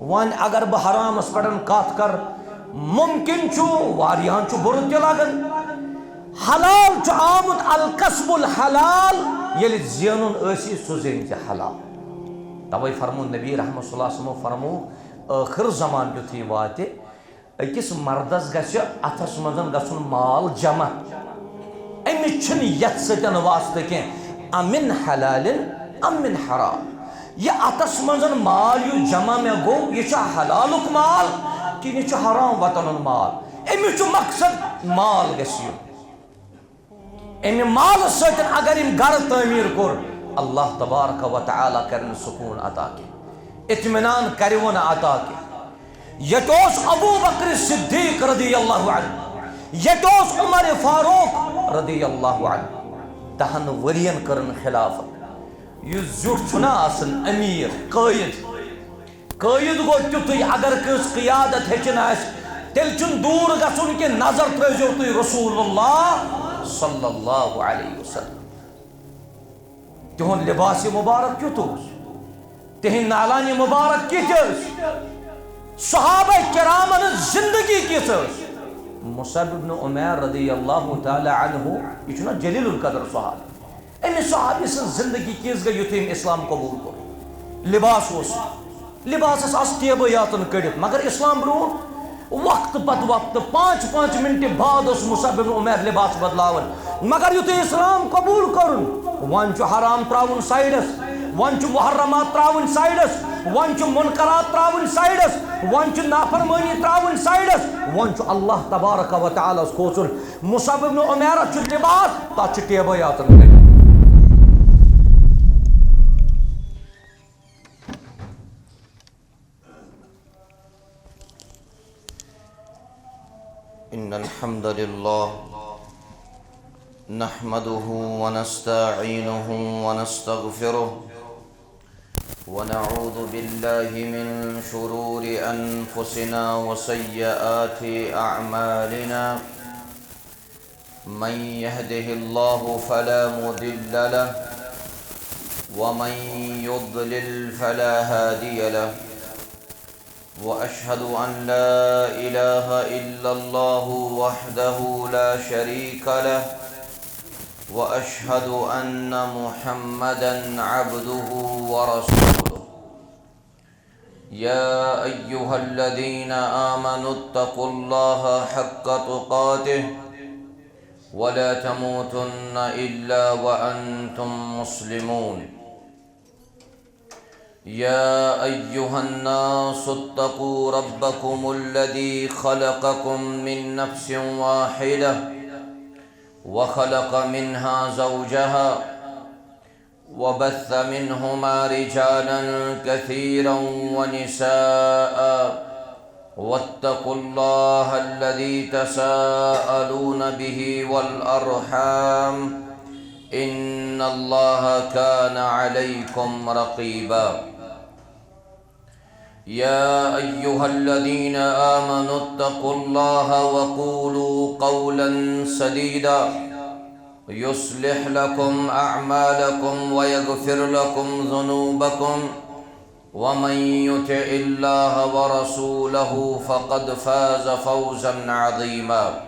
وان اگر بہ حرامس پہ کت کر ممکن واریاہن برو تہ لگن حلال آمت القصب الحلال یل زینن اسی سہ زین تہ حلال توے فرمو نبی رحمۃ اللہ علیہ وسلم فرمو ٲخر زمان یُتھُے واتہِ أکِس مردس گژھِ اتھس منٛز گژھُن مال جمع أمِس چھُنہٕ یتھ سۭتۍ واسطہٕ کینٛہہ امن حلالن امن حرام یہ اتھس منٛز مال یُس جمع مےٚ گوٚو یہِ چھا حلالُک مال کِنہٕ یہِ چھُ حرام وطنُک مال أمِس چھُ مقصد مال گژھِ یُن امہِ مالہٕ سۭتۍ اگر أمۍ گرٕ تعمیٖر کوٚر اللہ تبارک و تعالیٰ کرن سکون عطا کی اطمینان کرون عطا کی یتوس ابو بکر صدیق رضی اللہ عنہ یتوس عمر فاروق رضی اللہ عنہ 10 ورین کرن خلافت یس زیوٹ چھنا آسن امیر قائد گو تیتھے اگر کس قیادت ہیچن آس تیل چھن دور گژھن کہ نظر تھٲیزیو تُہۍ رسول اللہ صلی اللہ علیہ وسلم تہن لباس مبارک کیُتھ اوس تہن نالان مبارک کِتھ صحابہ کرامن زندگی کِتھ مصعب بن عمیر رضی اللہ تعالی عنہ یہ چھُنہ جلیل القدر صحابی امس صحابی سن زندگی کِژ گئی یُتھُے اسلام قبول کوٚر لباس اوس لباسس آس ٹیبیاتن کڑِتھ مگر اسلام برونٛٹھ وقت پتہ وقت 5 منٹ بعد اس مصعب بن عمیر لباس بدلاون مگر یُتھُے اسلام قبول کرن ون چھُ حرام تراون سائڈس ون چھُ محرمات تراون سائڈس ون چھُ منکرات تراون سائڈس ون چھُ نافرمانی تراون سائڈس ون چھُ اللہ تبارک و تعالیٰ کھوژُن مصعب بن عمیر چھُ لباس تتھ چھُ ٹیبیاتن کڑِتھ إن الحمد لله نحمده ونستعينه ونستغفره ونعوذ بالله من شرور أنفسنا وسيئات أعمالنا من يهده الله فلا مضل له ومن يضلل فلا هادي له وأشهد أن لا إله إلا الله وحده لا شريك له وأشهد أن محمدًا عبده ورسوله يا أيها الذين آمنوا اتقوا الله حق تقاته ولا تموتن إلا وأنتم مسلمون يا أيها الناس اتقوا ربكم الذي خلقكم من نفس واحدة وخلق منها زوجها وبث منهما رجالا كثيرا ونساء واتقوا الله الذي تساءلون به والأرحام إن الله كان عليكم رقيبا يا أيها الذين آمنوا اتقوا الله وقولوا قولا سديدا يصلح لكم أعمالكم ويغفر لكم ذنوبكم ومن يطع الله ورسوله فقد فاز فوزا عظيما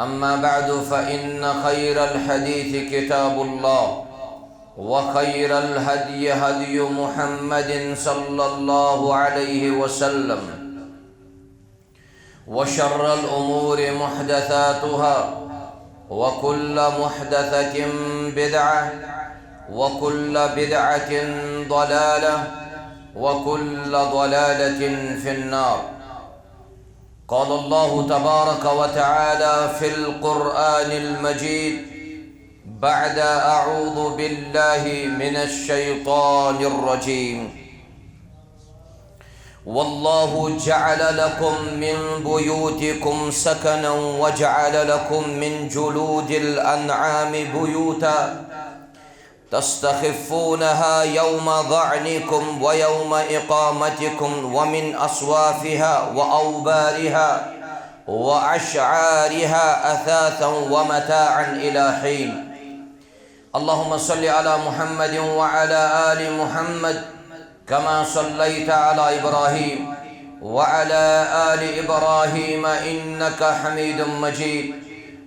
أما بعد فإن خير الحديث كتاب الله وخير الهدي هدي محمد صلى الله عليه وسلم وشر الأمور محدثاتها وكل محدثة بدعة وكل بدعة ضلالة وكل ضلالة في النار قال الله تبارك وتعالى في القرآن المجيد بعد أعوذ بالله من الشيطان الرجيم والله جعل لكم من بيوتكم سكنا وجعل لكم من جلود الأنعام بيوتا تستخفونها يوم ظعنكم ويوم إقامتكم ومن أصوافها وأوبارها وأشعارها أثاثا ومتاعا إلى حين اللهم صل على محمد وعلى آل محمد كما صليت على إبراهيم وعلى آل إبراهيم إنك حميد مجيد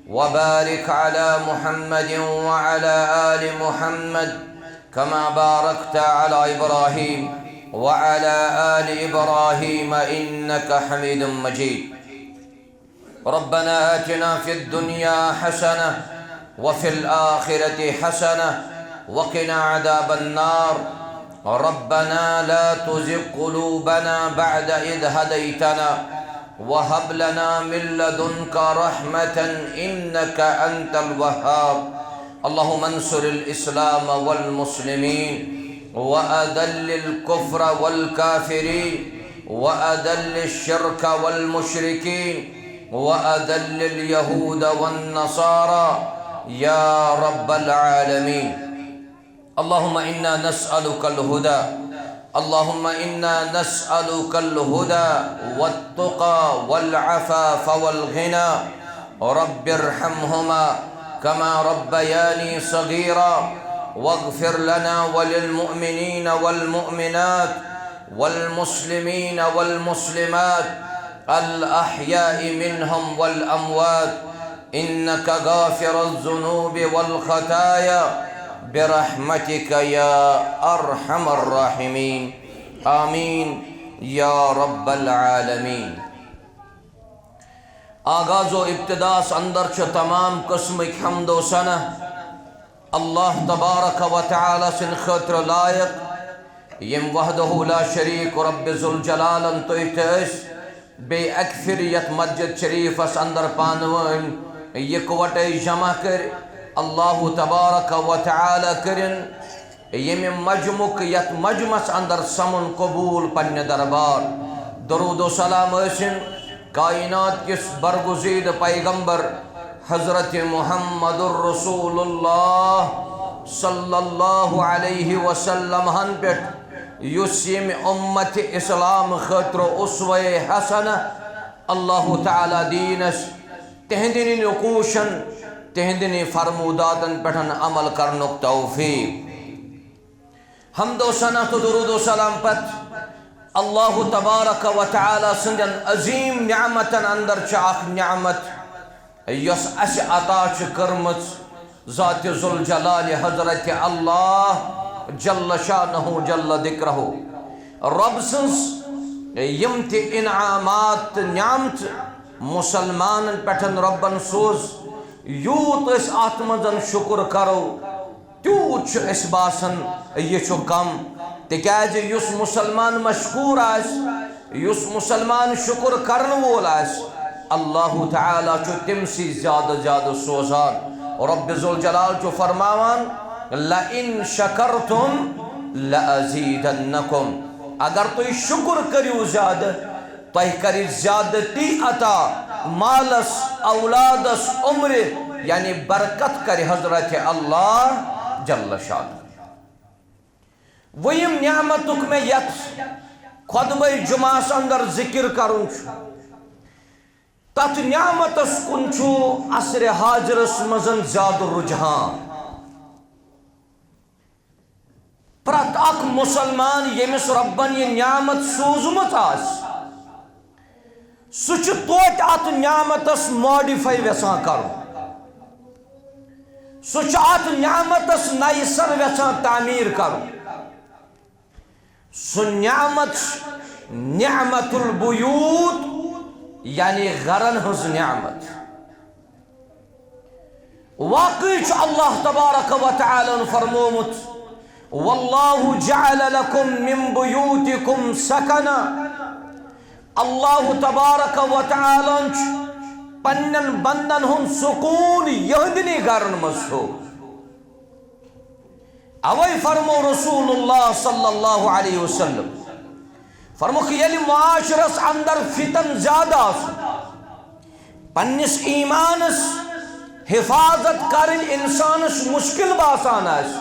وبارك على محمد وعلى آل محمد كما باركت على إبراهيم وعلى آل إبراهيم إنك حميد مجيد ربنا آتنا في الدنيا حسنة وفي الآخرة حسنة وقنا عذاب النار ربنا لا تزغ قلوبنا بعد إذ هديتنا وهب لنا من لدنك رحمة إنك أنت الوهاب اللهم انصر الإسلام والمسلمين وأذل الكفر والكافرين وأذل الشرك والمشركين وأذل اليهود والنصارى يا رب العالمين اللهم إنا نسألك الهدى اللهم إنا نسألك الهدى والتقى والعفاف والغنى رب ارحمهما كما ربياني صغيرا واغفر لنا وللمؤمنين والمؤمنات والمسلمين والمسلمات الأحياء منهم والأموات إنك غافر الذنوب والخطايا برحمتك يا أرحم الراحمين آمين يا رب العالمين آغاز و ابتداس اندر چھ تمام قسم حمد و ثنا اللہ تبارک و تعالی سن خاطر لائق یم وحدہ لا شریک رب ذوالجلال تیس بے اکثریت مسجد شریف اس اندر پانوین یکوٹے جمع کر اللہ تبارک و تعالی کرن یم مجموع یت مجمس اندر سمن قبول پنہ دربار درود و سلام ٲسِن کائنات کس برگزید پیغمبر حضرت محمد الرسول اللہ صلی اللہ علیہ وسلم ہن پیٹ یس یم امت اسلام خاطر اسوہ حسنہ اللہ تعالی دینس تہندنی نقوشن تہندنی فرموداتن پیٹھن عمل کرنک توفیق حمد و ثنا تو درود و سلام پت اللہ تبارک و تعالی سندن عظیم نعمتن اندر چاک نعمت یس اس عطا چھ کرمت ذات ذوالجلال حضرت اللہ جل شانہ جل ذکرہ رب سنس یم تی انعامات نعمت مسلمان پیٹھن ربن سوز یوت اس آتمزن شکر کرو تیوت چھ اس باسن یہ چھ کم تکیاز یس مسلمان مشکور آس یس مسلمان شکر کرن وول آس اللہ تعالی چھ تم سی زیادہ زیادہ سوزان رب ذوالجلال چھ فرماوان لئن شکرتم لأزیدنکم اگر تو شکر کریو زیادہ تو کری زیادتی عطا مالس اولادس عمر یعنی برکت کری حضرت اللہ جل شان ویم نعمتک میں یت خطبہ جمعہ اندر ذکر کرن تت نعمتس کن چھو عصر حاضرس مزن زیاد رجحان پرت اک مسلمان یمس ربن یہ نعمت سوزمت آس سچ توت ات نعمتس ماڈیفائی ویسان کرو سچ ات نعمتس نئی سر ویسان تعمیر کرو سو نعمت نعمت البیوت یعنی غرن ہز نعمت واقعی چھ اللہ تبارک و تعالی فرمومت واللہ جعل لکم من بیوتکم سکنا اللہ تبارک و تعالی پنن بندن ہن سکون یہدنی گرن مسو اوئی فرمو رسول اللہ صلی اللہ علیہ وسلم فرمو کہ یلی معاشرس اندر فتن زیادہ پنس ایمانس حفاظت کرن انسانس مشکل باسان آس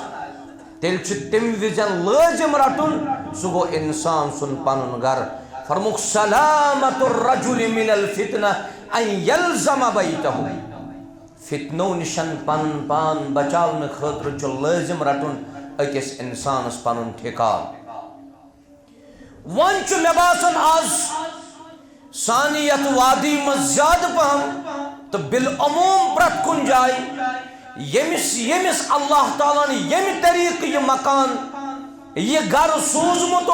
تیل چھ تم وزن لازم رٹن سگو انسان سن پنن گر فرمو سلامت الرجل من الفتنہ ان یلزم بیتہ فتنو نشن پن پان بچاون خاطر چھ لازم رٹن اکس انسانس پنن ٹھکان ون چھ مے باسان آز سانی یت وادی من زیادہ پہم تو بالعموم پرت کن جائے یمس اللہ تعالیٰ نے یم طریق یہ مکان یہ گھر سوزمت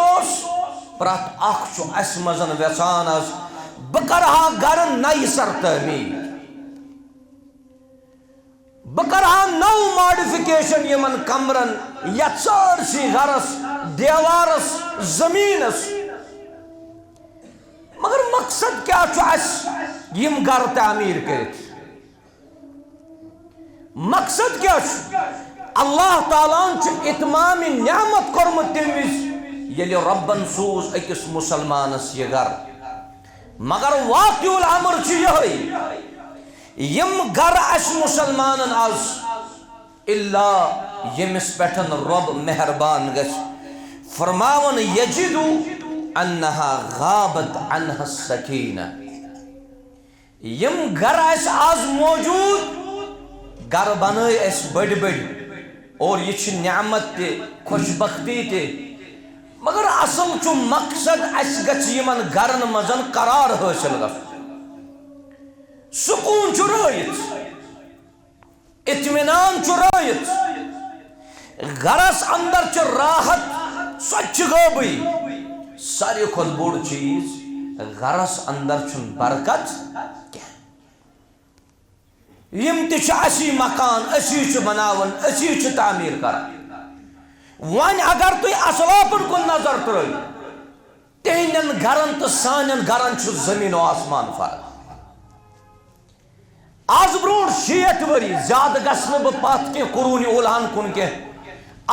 پرت اخ اس مزن ویسان آز بکرہا گھر نئی سر تعمیر بکرہا نو ماڈیفکیشن یمن کمرن یا سارسی گھرس دیوارس زمینس مگر مقصد کیا اس یم گھر تعمیر کرت مقصد کیا اللہ تعالیٰ اتمام نعمت کورمت تموز یل ربن سوز اکس مسلمانس یہ گھر مگر واقع الامر یہ یم گھر اس مسلمانن آز اللہ یمس پیٹھن رب مہربان گش فرماون یجدو انہا غابت عنہ السکینہ یم گھر اس آز موجود گھر بنائی اس بڑ بڑ اور یہ چھ نعمت تے خوشبختی تے مگر اصل چھ مقصد اس گچ یمن گھرن مزن قرار حاصل گف سکون چھ رائت اطمینان چھ رائت گھرس اندر چھ راحت سچ گوبی ساری کھت بوڑ چیز گھرس اندر چھن برکت یم تش اسی مکان اسی چھ بناون اسی چھ تعمیر کر ون اگر تھی اسلافن کن نظر ترٲیِو تہندین گھرن تو سانین گھرن چھ زمین و آسمان فرق آز برونٹ 60 وری زیادہ گژھنہٕ بہٕ پتھ کینٛہہ قرون اولاہن کن کینٛہہ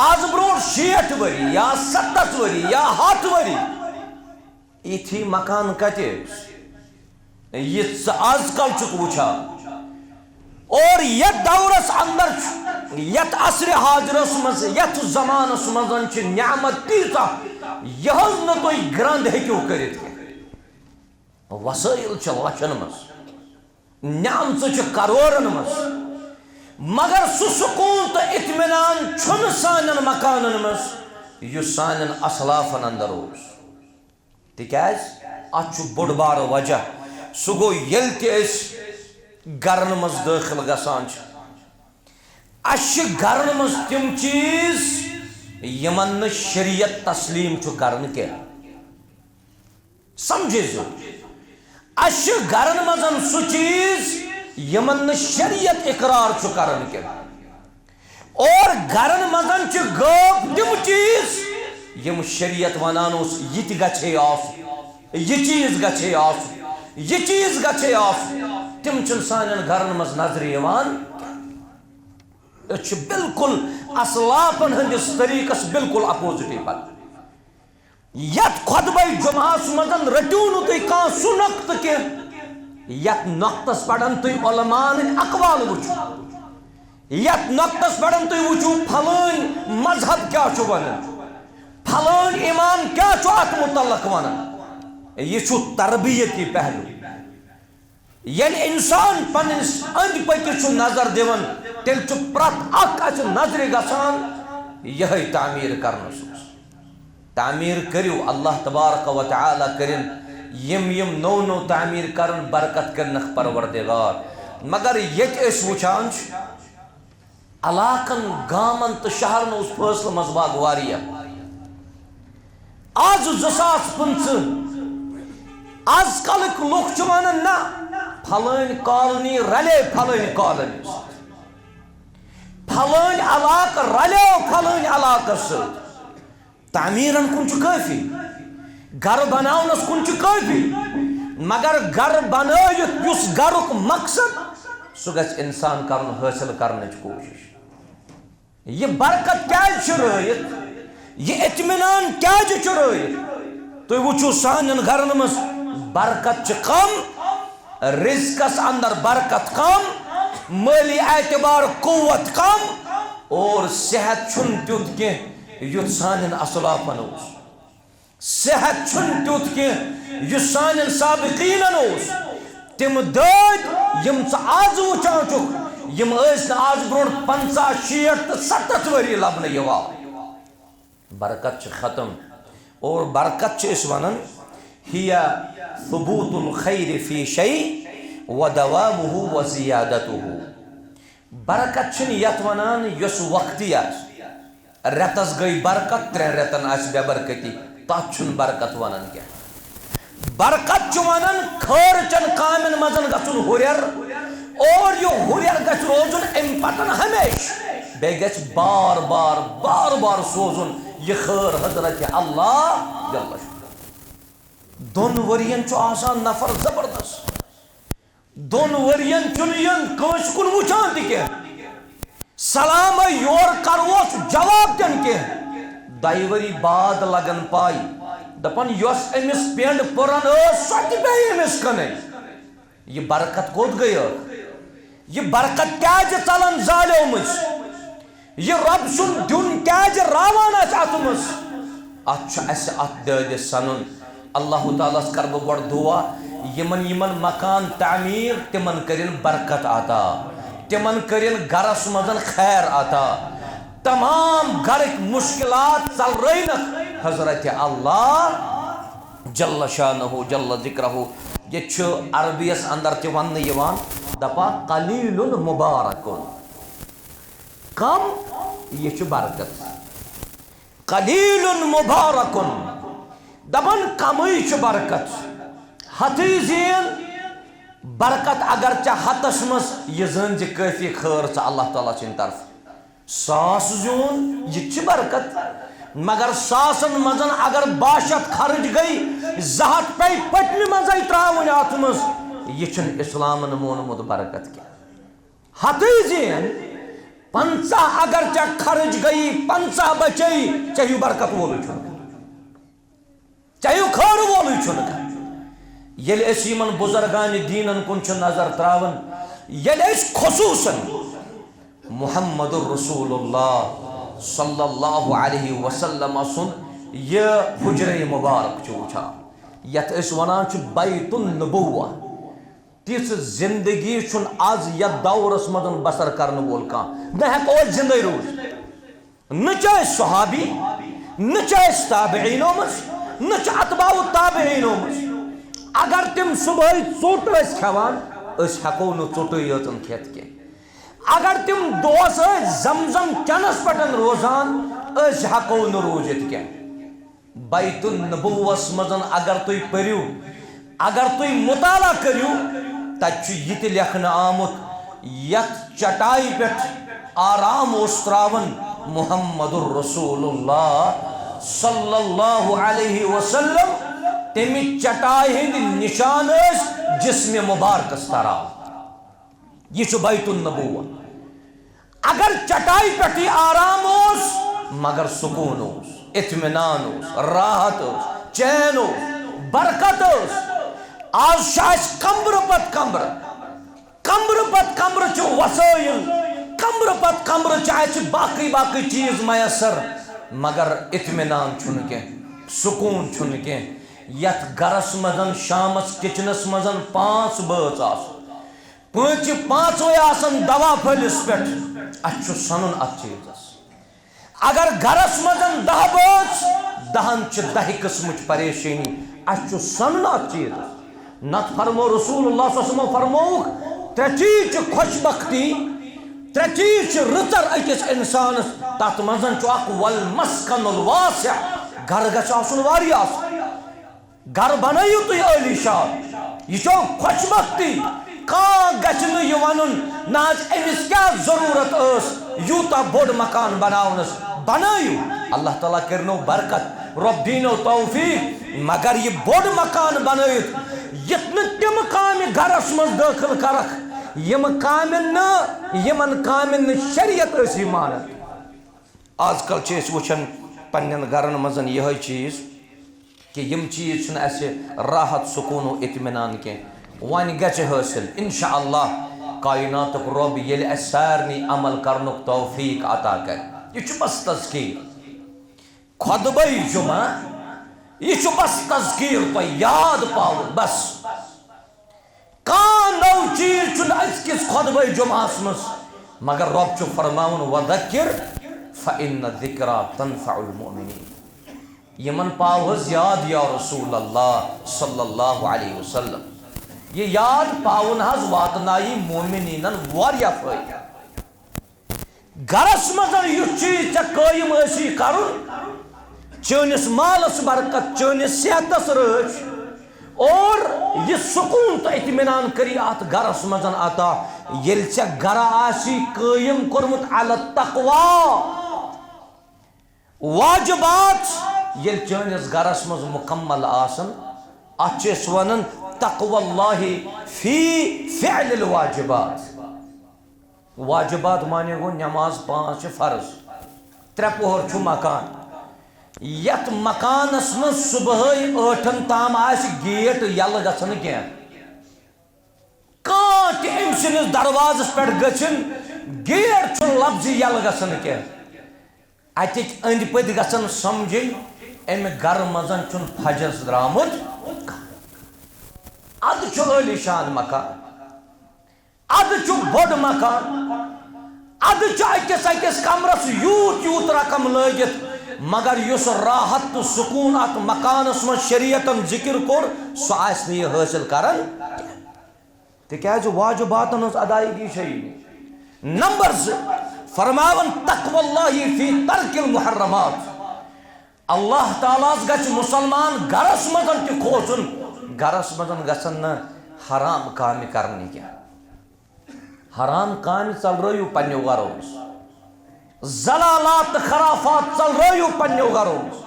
آز برونٹ 60 وری یا 70 وری یا 100 وری ایتھی مکان کتے یہ آز کل چک وچھا اور یت دورس اندر یت عصر حاضرس مز یت زمانس مزن چھ نعمت تیزا یہز نہ تو گرند ہیکیو کرت وسائل چھ لچن مز نعمت چھ کروڑن مز مگر سو سکون تو اطمینان چھن سانن مکانن مز یہ سانن اسلافن اندر اوس تکیاز اتھ بوڑ بار وجہ سہ گو یل تس گرن مز داخل گسان اس گرن مز تم چیز یمن شریعت تسلیم کرن کی سمجھو اس گرن مزن سہ چیز یمن شریعت اقرار کرن کی اور گرن مزن غٲب تم چیز یم شریعت ونان اس یہ گھے آس یہ چیز گھے آس یہ چیز گھے آس تم چھ سانن گھرن مز نظر یوان بالکل اسلافن ہندس طریقس بالکل اپوزٹ پتہ یت خطبہ جمعہس مزن رٹیو نو تھی کان سہ نقط کی یت نقطس پڑھن تھی علماءن اقوال وچھو یت نقطس پڑھن تھی وچھو پھلٲنۍ مذہب کیا چھ ونان پھلٲنۍ امام کیا چھ ات متعلق ونان یہ چھ تربیتی پہلو یل انسان پنس اند پکہ نظر دون تیل پرت اخ نظر گسان یہ تعمیر کرنس تعمیر کرو اللہ تبارک و تعالی کرن یم نو نو تعمیر کرن برکت کرنک پروردگار مگر یت اس وچان علاقن گامن تو شہرن اس فاصلہ مز باغ واریہ آز 2015 آز کلک لوگ ونان نا پھلٲنۍ کالنی رلے پھلٲنۍ کالنی پھلٲنۍ علاقہ رلیو پھلٲنۍ علاقہ ست تعمیرن کن کافی گھر بناونس کن کافی مگر گھر بنائت اس گھرک مقصد سہ گژھِ انسان کرن حاصل کرنچ کوشش یہ برکت کیازِ چھِ رٲیِتھ یہ اطمینان کیازِ چھُ رٲیِتھ تُہۍ وٕچھِو سانٮ۪ن گھرن منٛز برکت چھِ کم رزقس اندر برکت کم مالی اعتبار قوت کم اور صحت چھن تیت کی یت سانن اسلافن اوس صحت چھن تیت کی یس سانن سابقین اوس تم داد یم آز وچان چھ یم ٲسۍ نہٕ آز برونٛٹھ 50 60 تہٕ 70 ؤری لبنہٕ یوان برکت چھ ختم اور برکت اس ونن ہی ثبوت الخیر فی شیء ودوامه وزیادته برکت چھن یت ونان یس وقتی آس رتس گئی برکت 3 رتن آس بے برکتی تات چھن برکت ونان کیا برکت چھ ونان خیر چن کامن مزن گژھن ہوریر اور یہ ہوریر گژھ روزن ام پتن ہمیش بے گژھ بار بار بار بار سوزن یہ خیر حضرت اللہ جل شانہ دون ورین چھ آسان نفر زبردست دون ورین چنین کانس کن وچان تہ سلام یور کروس جواب دن کی 2 وری بعد لگن پائی دپن یس امس پینڈ پورن سو تہ پے امس کن یہ برکت کوت گئی یہ برکت کیاز ژلن زالیو مز یہ رب سن دن کیاز راوان ات مز ات اس ات دادس سنن اللہ تعالیٰ کر بہ گۄڈٕ دعا یمن مکان تعمیر تمن کرن برکت عطا تمن کرن گرس مزن خیر عطا تمام گرک مشکلات ژل رینک حضرت اللہ جل شانہ جل ذکرہ یہ چھ عربیس اندر تہ ون یوان دپا قلیل مبارک کم یہ چھ برکت قلیل مبارک دپن کمی چھ برکت ہتھی زین برکت اگر چھ ہتس مز یہ زن زِ کافی خیر چھ اللہ تعالیٰ سند طرف 100 زیون یہ چھ برکت مگر 100 مزن اگر 62 خرچ گئی 200 پے پٹنہ مزے تراون ات مز یہ چھن اسلام مونمت برکت کی ہتھی زین 50 اگر چھ خرچ گئی 50 بچی چاہیے برکت وول چھن چاہیے خیر وول چھن یل اس یمن بزرگان دینن کن چھ نظر تراون یل اس خصوصاً محمد الرسول اللہ صلی اللہ علیہ وسلم سن یہ حجر مبارک چھ وچھان یت اس ونان چھ بیت النبوہ تیس زندگی چھن آز یت دورس مدن بسر کرن وول کان نہ ہیکو زندہ روز نہ چاہے صحابی نہ چاہے تابعینوں مز نہ چاہے اتباع التابعینوں مز اگر تم صبح ژوٹ ٲسۍ کھٮ۪وان أسۍ ہٮ۪کو نہٕ ژوٚٹٕے یٲژن کھٮ۪تھ کینٛہہ اگر تم دوس ٲسۍ زمزم چنس پٮ۪ٹھ روزان أسۍ ہٮ۪کو نہٕ روٗزِتھ کینٛہہ بیت النبوس منٛز اگر تُہۍ پٔرِو اگر تُہۍ مطالعہ کٔرِو تتہِ چھُ یہِ تہِ لیکھنہٕ آمُت یتھ چٹایہِ پٮ۪ٹھ آرام اوس تراون محمد الرسول اللہ صلی اللہ علیہ وسلم تمہ چٹائی ہند نشان جسم مبارکس ترا یہ بیت النبوہ اگر چٹائی پہ آرام اس مگر سکون اس اطمینان اس راحت اس چین اس برکت اس آج شاش کمبر پت کمبر کمبر پت کمبر چھ وسائل کمبر پت کمبر چاہے باقی باقی چیز میسر مگر اطمینان چھن کی سکون چھن کی یت گرس مزن شامس کچنس مزن 5 بٲژ آس پانچ پانچوے آسن دوا پھلس پہ اچھ سنن ات چیزس اگر گرس مزن 10 بٲژ 10 چھ 10 قسمچ پریشانی اچھ سنن ات چیزس نت فرمو رسول اللہ صلی اللہ علیہ وسلم فرموک 3 چیز خوش بختی 3 چیز رتر اکس انسانس تات مزن چھ اخ والمسکن الواسع گھر گژھِ آسُن واریاہ گھر بنائیو تھی عالی شان یہ چھو خوش بختی کان گچھن یہ ونن ناج امس کیا ضرورت اس یوتا بوڑ مکان بناونس بنائیو اللہ تعالیٰ کرنو برکت رب دینو توفیق مگر یہ بوڑ مکان بنائیت یتن تم کام گھرس من داخل کرک یم کامن شریعت اسی مانت آج کل چیز وچھن پنن گھرن مزن یہ چیز کہ یم چیز چھن اسے راحت سکون و اطمینان کے وان گچ حاصل انشاءاللہ کائنات رب یل اس سارنی عمل کرنک توفیق عطا کر یہ چھ بس تذکیر خطبہ جمعہ یہ چھ بس تذکیر تو یاد پاو بس کان نو چیز چھن اس کس خطبہ جمعہ مس مگر رب چھ فرماون وذکر فإن الذکرى تنفع المؤمنین یمن پاو حظ یاد یا رسول اللہ صلی اللہ علیہ وسلم. یہ یاد پاون حظ واتنائی مومنینن واریاہ فائدہ. گرس مزن یُس چیز ژےٚ قٲیِم ٲسی کرُن چٲنِس مالس برکت چٲنِس صحتس رٲچھ اور یہ سکون تو اطمینان کری ات گرس مزن عطا ییٚلہِ ژےٚ گرا آسی قٲیِم کوٚرمُت علی التقوا. واجبات ییٚلہِ چٲنِس گرس منٛز مکمل آسن اتھ چھِ أسۍ ونان تقوى اللہ فی فعل الواجبات. واجبات مانے گو نماز 5 چھ فرض 3 پہر چھُ مکان یت مکانس من صبحٲے 8 تام آسہِ گیٹ یلہٕ گژھن کینٛہہ کانٛہہ تہِ أمۍ سٕنٛدِس دروازس پٮ۪ٹھ گٔژھِن گیٹ چھُنہٕ لفظِ یلہٕ گژھن کینٛہہ اتِکۍ أنٛدۍ پٔتۍ گژھن سمجھٕنۍ امہِ گرٕ منٛز چھُنہٕ فجرس درٛامُت ادٕ چھُ عٲلی شان مکان ادٕ چھُ بوٚڑ مکان ادٕ چھُ أکِس کمرس یوٗت رقم لٲگِتھ مگر یُس راحت تہٕ سکوٗن اتھ مکانس منٛز شریعتن ذکر کوٚر سُہ آسہِ نہٕ یہِ حٲصِل کران تِکیٛازِ واجباتن ہٕنٛز ادایگی چھےٚ یہِ. نمبر 2 فرماون تقوى اللہ فی ترک المحرمات. اللہ تعالیٰ گژھِ مسلمان گرس منٛز تہِ کھوژُن گرس منٛز گژھن نہٕ حرام کامہِ کرنہِ کینٛہہ. حرام کامہِ ژلرٲیِو پننیو گرو منٛز زلالات تہٕ خرافات ژلرٲیِو پننیو گرو منٛز.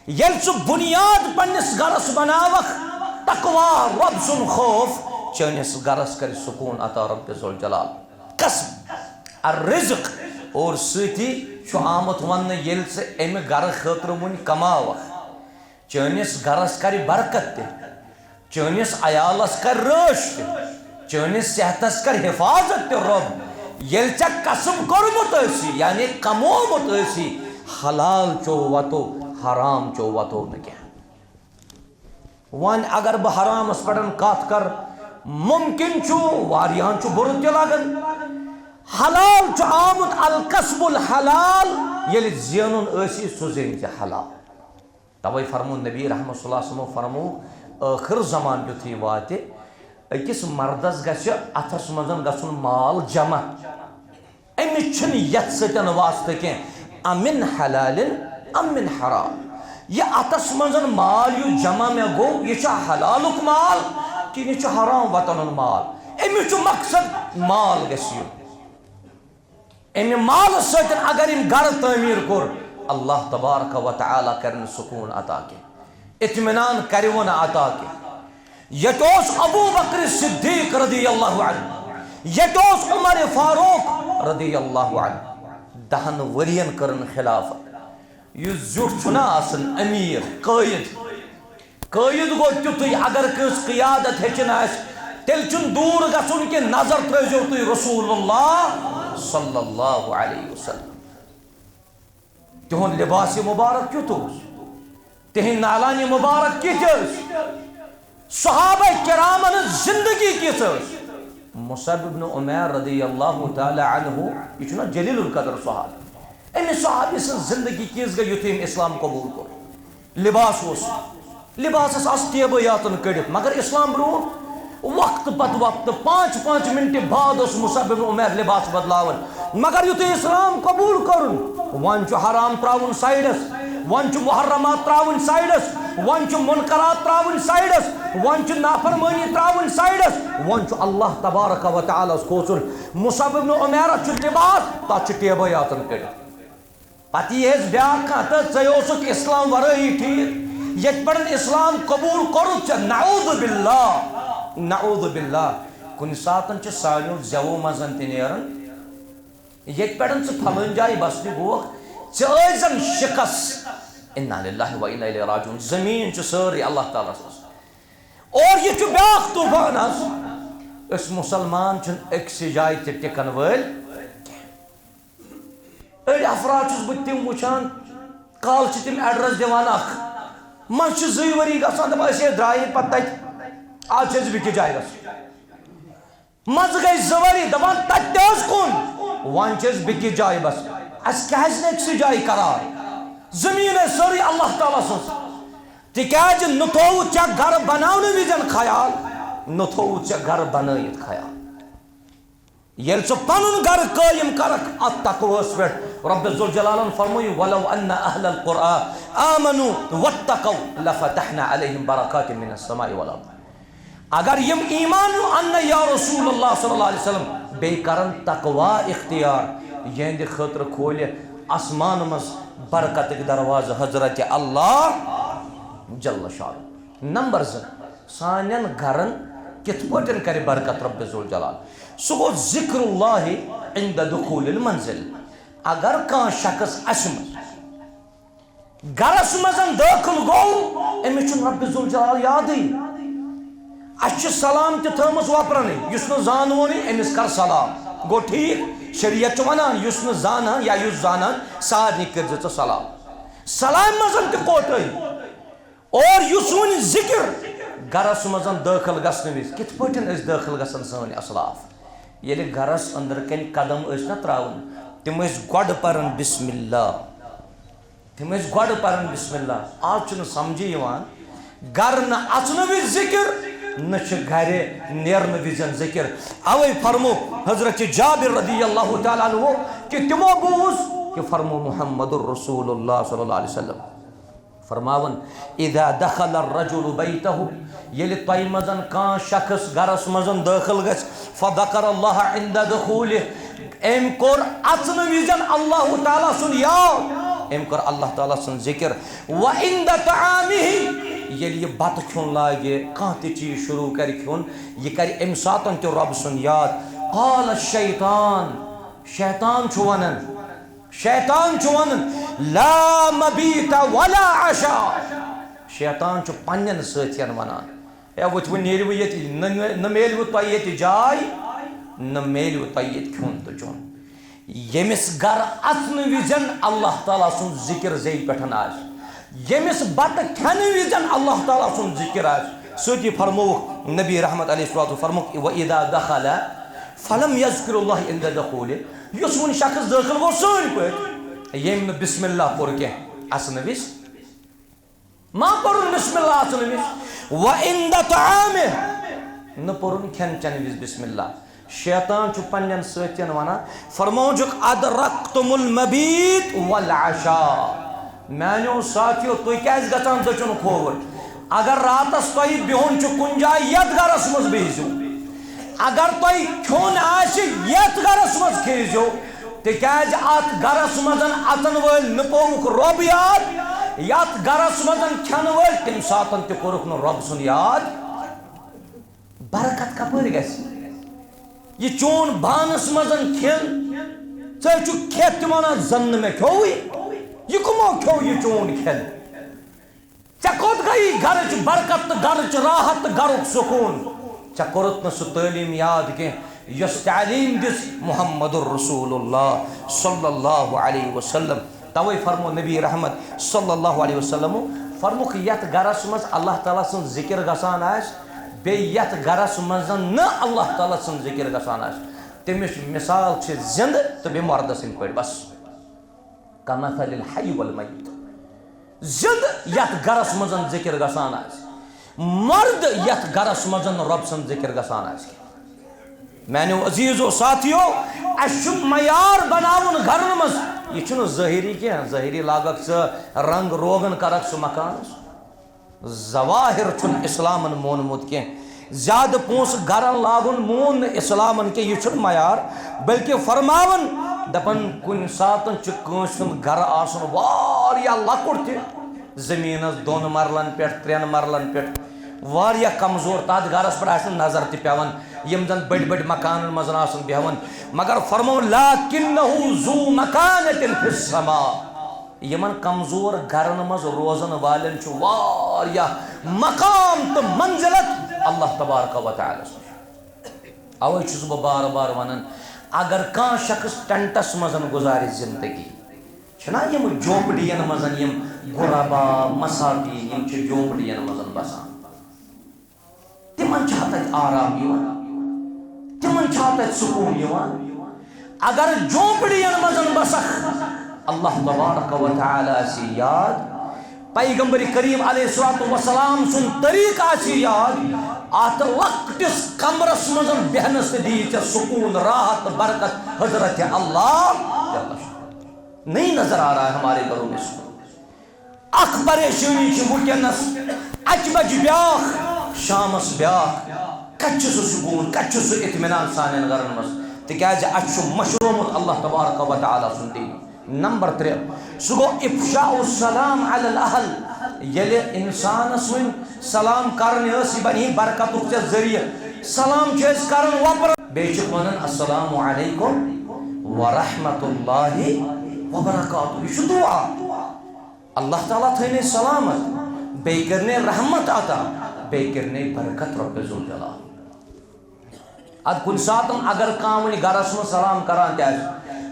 ییٚلہِ ژٕ بُنیاد پننِس گرس بناوکھ تقوا رۄب سُنٛد خوف چٲنِس گرس کرِ سکوٗن عطا رب ذوالجلال. قسم الرزق اور سۭتی چھُ آمُت وننہٕ ییٚلہِ ژٕ امہِ گرٕ خٲطرٕ وُنہِ کماوکھ چٲنِس گرس کرِ برکت تہِ چٲنِس عیالس کر رٲچھ تہِ چٲنِس صحتس کر حفاظت تہِ رۄب. ییٚلہِ ژےٚ قسم کوٚرمُت ٲسی یعنی کمومُت ٲسی حلال چو وتو حرام چو وتو نہٕ کینٛہہ. وۄنۍ اگر بہٕ حرامس پٮ۪ٹھ کتھ کرٕ ممکن چھُ واریاہن چھُ بُرٕ تہِ لگان. حلال چھُ آمُت القصب الحلال ییٚلہِ زینُن ٲسی سُہ زینہِ ژےٚ حلال. توے فرمو نبی رحمت صلی اللہ علیہ وسلم فرمو ٲخر زمان یُتھُے واتہِ أکِس مردس گژھِ اتھس منٛز گژھُن مال جمع أمِس چھُنہٕ یتھ سۭتۍ واسطہٕ کینٛہہ امن حلالن امن حرام. یہِ اتھس منٛز مال یُس جمع مےٚ گوٚو یہِ چھا حلالُک مال کِنہٕ یہِ چھُ حرام وطن ہُنٛد مال. أمِس چھُ مقصد مال گژھِ یُن. امہِ مالہٕ سۭتۍ اگر أمۍ گرٕ تعمیٖر کوٚر اللہ تبارک و تعالیٰ کرِ نہٕ سکوٗن عطا کینٛہہ اطمینان کروٕ نہٕ عطا کینٛہہ. ییٚتہِ اوس ابوٗ بکر صدیق رضی اللہ عنہ ییٚتہِ اوس عمر فاروق رضی اللہ عنہ 10 ؤرین کٔرٕن خلافت. یُس زیُٹھ چھُنہ آسان امیر قٲیِد گوٚو تیُتھُے اگر کٲنٛسہِ قیادت ہیٚچھِنۍ آسہِ تیٚلہِ چھُنہٕ دوٗر گژھُن کہِ نظر ترٲیزیو تُہۍ رسول اللہ صلی اللہ علیہ وسلم. تِہُنٛد لباس مبارک کیُتھ اوس تِہنٛدۍ نالانہِ مبارک کِتھ ٲسۍ صحابہ کرامن ہٕنٛز زندگی کِژھ ٲس. مصعب بن عمیر رضی اللہ تعالیٰ عنہ یہ چھُنہ جلیل القدر صحابی. أمِس صحابی سٕنٛز زندگی کِژھ گٔے یُتھُے أمۍ اسلام قبوٗل کوٚر. لباس اوس لباسس آسہٕ ٹیبہٕ یاتن کٔڑِتھ مگر اسلام برونٛہہ وقتہٕ پتہٕ وقتہٕ 5 منٹہِ بعد اوس مصعب بن عمیر لباس بدلاوان مگر یُتھُے اسلام قبوٗل کوٚرُن وۄنۍ چھُ حرام ترٛاوُن سایڈس وۄنۍ چھُ محرمات ترٛاوٕنۍ سایڈس وۄنۍ چھُ منکرات ترٛاوٕنۍ سایڈس وۄنۍ چھُ نافرمٲنی ترٛاوٕنۍ سایڈس وۄنۍ چھُ اللہ تبارک و تعالیٰ ہس کھوژُن. مصعب بن عمیرس چھُ لباس تتھ چھُ ٹیبہٕ یاتن کٔڑِتھ. پتہٕ ییٖہس بیٛاکھ کانٛہہ تہٕ ژےٚ اوسُکھ اسلام ورٲیی ٹھیٖک ییٚتہِ پٮ۪ٹھ اسلام قبوٗل کوٚرُتھ ژےٚ نعوذ باللہ. کُنہِ ساتہٕ چھِ سانیو زٮ۪وو منٛز تہِ نیران ییٚتہِ پٮ۪ٹھ ژٕ فلٲنۍ جایہِ بسنہِ گوکھ ژےٚ ٲسۍ زن شِکس انا للہ و انا الیہ راجعون. زمیٖن چھُ سٲرٕے اللہ تعالیٰ سٕنٛز اور یہِ چھُ بیٛاکھ طوٗفان حظ. أسۍ مُسلمان چھِنہٕ أکسٕے جایہِ تہِ ٹِکن وٲلۍ کینٛہہ. أڑۍ افراد چھُس بہٕ تِم وٕچھان کالہٕ چھِ تِم ایڈرس دِوان اکھ منٛزٕ چھِ 2 ؤری گژھان دپان أسۍ ہے درٛایے پتہٕ تتہِ آز چھِ أسۍ بیٚکِس جایہِ گژھُن. منٛزٕ گٔے 2 ؤری دپان تتہِ تہِ حظ کُن وۄنۍ چھِ أسۍ بیٚکِس جایہِ بسان. اَسہِ کیٛازِ نہٕ أکسٕے جایہِ قرار زمین سوری اللہ تعالیٰ سن تکیاز نتھو چا گھر بناؤن وزن خیال نتھو چا گھر بنائیت خیال یل ث پن گھر قائم کرک ات تقویس پہ رب ذوالجلالن فرموی ولو ان اہل القرآن آمنوا واتقوا لفتحنا علیہم برکات من السماء والارض اگر یم ایمان ان یا رسول اللہ صلی اللہ علیہ وسلم بے کرن تقوا اختیار یہند خطر کھول آسمان مز برکت دروازہ حضرت اللہ جل شان نمبر 2 سانین گھرن کت پٹن کرے برکت رب ذوالجلال سو گو ذکر اللہ عند دخول المنزل اگر کان شخص اسم گرس مزن داخل گو امی چون رب ذوالجلال یادی اچھ سلام تہ تھمس وپرنے یس نہ زانونی امس کر سلام گو ٹھیک شریعت ونان یس نہ زانان یا یس زانان سارنی کرز سلام سلام مزن تہ کوٹئی اور یس ون ذکر گرس مزن داخل گھن وز کت پٹن اس داخل گھن سن اسلاف یل گرس اندر کن قدم اس نہ تراون تم اس گڈ پرن بسم اللہ تم اس گڈ پرن بسم اللہ آج چھ سمجھی یوان گر نہ اچن وز ذکر نہ گھر نیرن وزن ذکر اوے فرمو حضرت جابر رضی اللہ تعالی عنہ کہ تمو بوز کہ فرمو محمد الرسول اللہ صلی اللہ علیہ وسلم فرماون اذا دخل الرجل بیتہ یل طی مزن کان شخص گرس مزن داخل گس فذکر اللہ عند دخولہ ام کور اچن وزن اللہ تعالی سن یاد ام کور اللہ تعالی سن ذکر و عند طعامہ یل یہ بت کھون لاگے کان تہ چیز شروع کر کھون یہ کر ام ساتن تہ رب سن یاد قال الشیطان شیطان چھ ونن شیطان چھ ونن لا مبیت ولا عشاء شیطان چھ پنن ساتھین ونان اے وچ و نیرو یت نہ میلو تو یت جائے نہ میلو تو یت کھون تو چون یمس گر اثن وزن اللہ تعالی سن ذکر زی پٹھن آج یمس بت کھن وزن اللہ تعالی سن ذکر آج سوتی فرمو نبی رحمت علیہ الصلوۃ فرمو و اذا دخل فلم یذکر اللہ عند دخوله یس ون شخص داخل گو سن پٹ یم بسم اللہ پور کہ اثن وز ما پرن بسم اللہ اثن وز و عند طعامه نہ پرن کھن چن وز بسم اللہ شیطان چھ پنن ساتین ونا فرموجک ادرکتم المبیت والعشاء میانو ساتھیو تھی کیاز گژھان دچن کھوور اگر راتس تھی بہن چھ کن جائے یت گرس مز بہزو اگر تھی کھون آس یت گرس مز کھیزو تکیاز ات گرس مزن اتن ول نپوک رب یاد یت گرس مزن کھن ول تم ساتن تہ کورک نہ رب سن یاد برکت کپر گژھِ یہ چون بانس مزن کھین ژٕ چھُکھ کھٮ۪تھ تہِ ونان زن نہٕ مےٚ کھیوٚوٕے یہ کمو کھو یہ چون کھیل ژےٚ کوٚت گٔیی گرٕچ برکت تہٕ گرٕچ راحت تہٕ گرُک سکوٗن ژےٚ کوٚرُتھ نہٕ سُہ تعلیٖم یاد کینٛہہ یۄس تعلیٖم دِژ محمد الرسول اللہ صلی اللہ علیہ وسلم توے فرمو نبی رحمت صلی اللہ علیہ وسلم فرموکھ یتھ گرس منٛز اللہ تعالیٰ سُنٛد ذکر گژھان آسہِ بیٚیہِ یتھ گرس منٛز نہٕ اللہ تعالیٰ سُنٛد ذکر گژھان آسہِ تٔمِچ مثال چھِ زِندٕ تہٕ بیٚیہِ مردٕ سٕنٛدۍ پٲٹھۍ بس کمثل الحی والمیت زند یت گرس مزن ذکر گژھان آسہِ مرد یت گرس مزن رب سن ذکر گژھان آسہِ میانیو عزیزو ساتھیو اس معیار بناون گھرن مز یہ چھنہ ظاہری کینٛہہ ظاہری لاگک ژٕ رنگ روغن کرک سُہ مکانس ظواہر چھُنہٕ اسلامن مونمُت کینٛہہ زیادٕ پونٛسہٕ گرن لاگُن مون نہٕ اسلامن کینٛہہ یہ چھُنہٕ معیار بلکہ فرماون دپن کن ساتن چھ کٲنٛسہِ ہُنٛد گرٕ آسُن واریاہ لۄکُٹ تہِ زٔمیٖنس 2 مرلن پٮ۪ٹھ 3 مرلن پٮ۪ٹھ واریاہ کمزور تتھ گرس پٮ۪ٹھ آسہِ نہٕ نظر تہِ پیوان یم زن بٔڑۍ بٔڑۍ مکانن منٛز آسن بیہوان مگر فرمون لکنہ ذو مکانۃ فی السماء یمن کمزور گرن منٛز روزن والٮ۪ن چھُ واریاہ مقام تہٕ منزلت اللہ تبارک و تعالیٰ اوے چھُس بہٕ بار بار ونان اگر کان شخص ٹینٹس مزن گزارِ زندگی چھنا یم جھونپڑین مزن یم غربا مساکین یم چھ جھونپڑین مزن بسان تمن چھ تتہ آرام یوان تمن چھ تتہ سکون یوان اگر جھونپڑین مزن بسخ اللہ تبارک و تعالی سی یاد پیغمبر کریم علیہ السلام سن طریق آسی یاد آت لکٹس کمرس مزن بہنس دی سکون راحت برکت حضرت اللہ نہیں نظر آ رہا ہے ہمارے گھروں میں سکون اخ پریشانی ونکس اچ بج بیاخ شامس بیاخ کچھ سو سکون کچھ سو اطمینان سان گھرن مز تکیاز اچھ مشرومت اللہ تبارک و تعالی سن دین نمبر 3 سہ گو افشاء السلام علی الاہل یل انسان ون سلام کرنے بنی برکت ذریعہ سلام کرن وپر بیچ ونن السلام علیکم ورحمۃ اللہ وبرکاتہ یہ دعا اللہ تعالیٰ تھنے سلامت بی کرنے رحمت عطا بی کرنے برکت رب ذوالجلال اد کن سات اگر کان گرس من سلام کران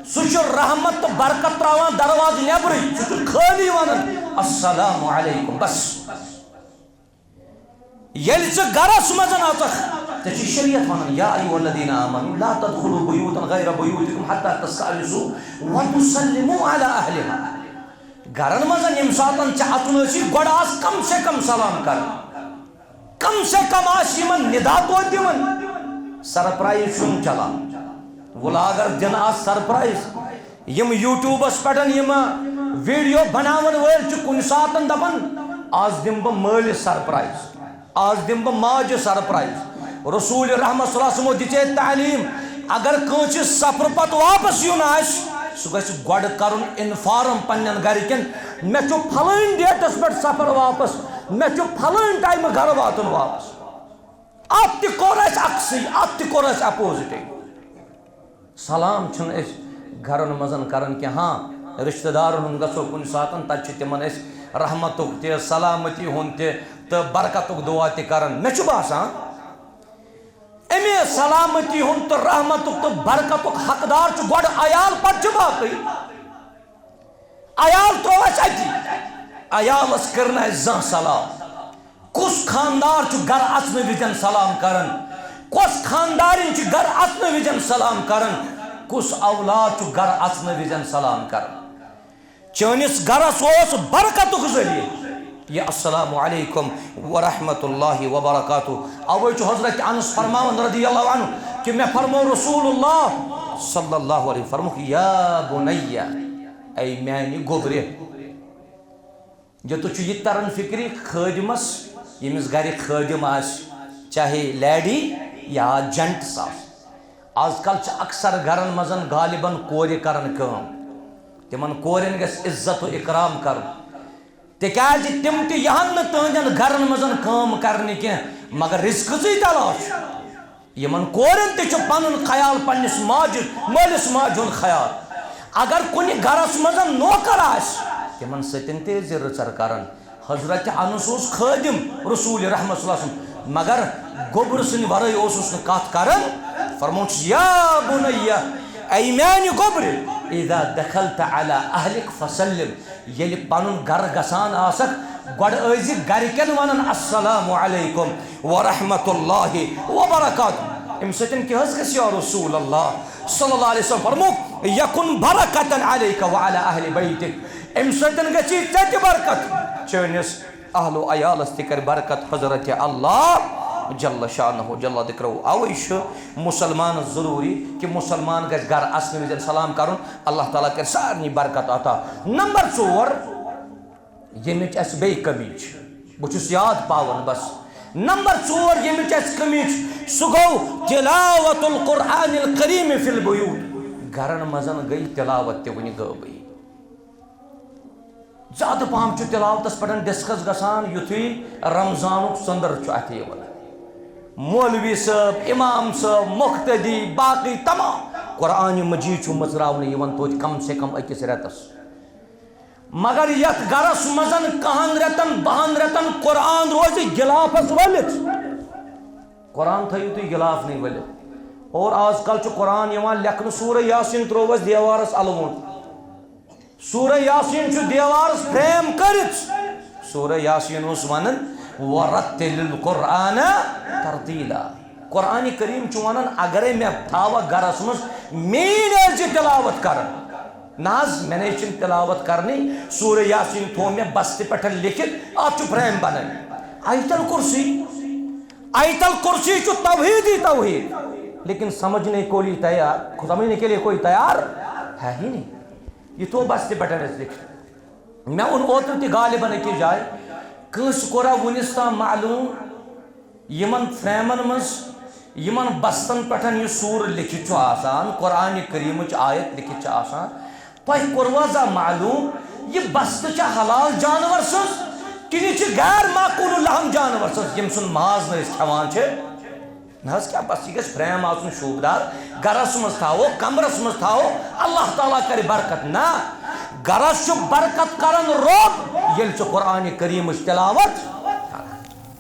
سہ رحمت تو برکت تراوان درواز نبر سہ خالی ونان السلام علیکم بس یل گرس مز ٹھیک شریعت ونان یا ایھا الذین آمنوا لا تدخلوا بیوتا غیر بیوتکم حتی تستأنسوا وتسلموا علی اہلها گھرن مز یم سات اچن گوڑ آس کم سے کم سلام کر کم سے کم آس ندا تو دن سرپرائز چون چلان ولاگر دن آس سرپرائز یم یوٹیوبس پہ ویڈیو بناون ول کن سات دپان آز دم بہ مالس سرپرائز آز دم بہ ماجہ سرپرائز رسول رحمت صلی اللہ علیہ وسلم دے تعلیم اگر کانس سفر پتہ واپس یون آس سہ گژھِ گۄڈٕ کرُن انفارم پننٮ۪ن گرِکٮ۪ن مےٚ چھُ پھلٲنۍ ڈیٹس پٮ۪ٹھ سفر واپس مےٚ چھُ پھلٲنۍ ٹایمہٕ گرٕ واتُن واپس اتھ تہِ کوٚر اَسہِ عکسٕے اتھ تہِ کوٚر اَسہِ اپوزِٹٕے سلام چھِنہٕ أسۍ گرن منٛز کران کینٛہہ ہاں رشتہٕ دارن ہُنٛد گژھو کُنہِ ساتہٕ تتہِ چھِ تِمن أسۍ رحمتُک تہِ سلامتی ہُنٛد تہِ تہٕ برکتُک دعا تہِ کران مےٚ چھُ باسان امی سلامتی ہُنٛد تہٕ رحمتُک تہٕ برکتُک حقدار چھُ گۄڈٕ عیال پتہٕ چھُ باقٕے عیال ترٛوو اَسہِ اَتی عیالس کٔر نہٕ اَسہِ زانٛہہ سلام کُس خاندار چھُ گرٕ اژنہٕ وِزٮ۪ن سلام کران کۄس خاندارِنۍ چھِ گرٕ اژنہٕ وِزٮ۪ن سلام کران کُس اولاد چھُ گرٕ اژنہٕ وِزٮ۪ن سلام کران چٲنِس گرس اوس برکتُک ذٔریعہٕ یہ السلام علیکم ورحمۃ اللہ وبرکاتہ اوے چھُ حضرت انس فرماون رضی اللہ عنہ کہ میں فرمو رسول اللہ صلی اللہ علیہ فرموک یا بنی اے میانہِ گوبرِ یہ تو یہ ترن فکری خادمس یمس گھر خادم آس چاہے لیڈی یا جنٹس آز کل اکثر گھرن مزن غالباً کور کران کام تمن کورن گژھِ عزت و اکرام کرن تکیاز تم تہ یہن نہ تہندین گھرن مزن کام کرنے کی مگر رزقچی تلاش یمن کورن تہ چھ پنن خیال پنس ماجہ مالس ماجہ ہند خیال اگر کُنہِ گرس مزن نوکر آس تمن ستن تہ رٕژر کران حضرت انس اوس خادم رسول رحمت صلی اللہ علیہ وسلم مگر گوبر سن ورٲے اوسُس نہٕ کتھ کران فرمون یا بنی اے میانہِ گوبرِ اذا دخلت على اهلك فسلم یل پنن گر گسان آسک گۄڈٕ ٲسۍ گرِکٮ۪ن ونان السلام علیکم ورحمۃ اللہ وبرکاتہ امہِ سۭتۍ کیٛاہ حظ گژھِ یا رسول اللہ صلی اللہ علیہ وسلم فرموک یکن برکتن علیک وعلی اہل بیتک امہِ سۭتۍ گژھی ژےٚ تہِ برکت چٲنِس اہل و عیالس تہِ کر برکت حضرت اللہ جل شانہ جل ذکرہ اوے چھُ مسلمان ضروری کہ مسلمان گژھِ گھر اژنہٕ وِزٮ۪ن سلام کرُن اللہ تعالیٰ کر سارنٕے برکت عطا نمبر 4 ییٚمِچ اَسہِ بیٚیہِ کمی چھِ بہٕ چھُس یاد پاوان بس نمبر 4 ییٚمِچ اَسہِ کمی چھِ سُہ گوٚو تلاوت القرآن الکریم فی البیوت گھرن منٛز گٔے تلاوت تہِ وٕنہِ غٲبٕے زیادٕ پہم چھُ تلاوتس پٮ۪ٹھ ڈسکس گژھان یُتھُے رمضانُک ژٔنٛدٕر چھُ اَتھِ یِوان مولوی صٲب امام صٲب مقتدی باقی تمام قرآن مجید چھُ مٔژراونہٕ یِوان توتہِ کم سے کم أکِس رٮ۪تس مگر یتھ گرس منٛز 10 رٮ۪تن 12 رٮ۪تن قرآن روزِ گِلافس ؤلِتھ قرآن تھٲیِو تُہۍ گِلافنٕے ؤلِتھ اور آز کل چھُ قرآن یِوان لیکھنہٕ سورہ یاسیٖن ترٛوو اَسہِ دیوارس الوُنٛد سورہ یاسیٖن چھُ دیوارس فریم کٔرِتھ سورہ یاسیٖن اوس ونان ورتل القرآن ترتیلا قرآن کریم چھُ ونان اگرے مےٚ تھاوکھ گرس منٛز میٲنۍ ٲسۍ تلاوت کران ناز میں نے چن تلاوت کرنی سورہ یاسین تھو میں بستے پٹھن لکھت آپ چو فریم بنن آیت الکرسی چو توحیدی توحید لیکن سمجھنے کے لیے کوئی تیار ہے ہی نہیں. یہ تو بستے پٹھن لکھت میں ان اوتر تی غالباً کی جائے کنس کورا ونستان معلوم یمن فریمن مز یمن بستن پٹھن یہ سور لکھت چو آسان قرآن کریم چ آیت لکھت چ آسان تہ کوروازا معلوم یہ بست چا حلال جانور سز کنہ چھ غیر معقول الحم جانور سز یم سن ماز نہ کھوان چھ نہ کیا بس یہ گھس فریم آسن شوبدار گرس مز تھاو کمرس مز تھاو اللہ تعالیٰ کرے برکت نہ گرس چھ برکت کرن روب یل چھ قرآن کریم تلاوت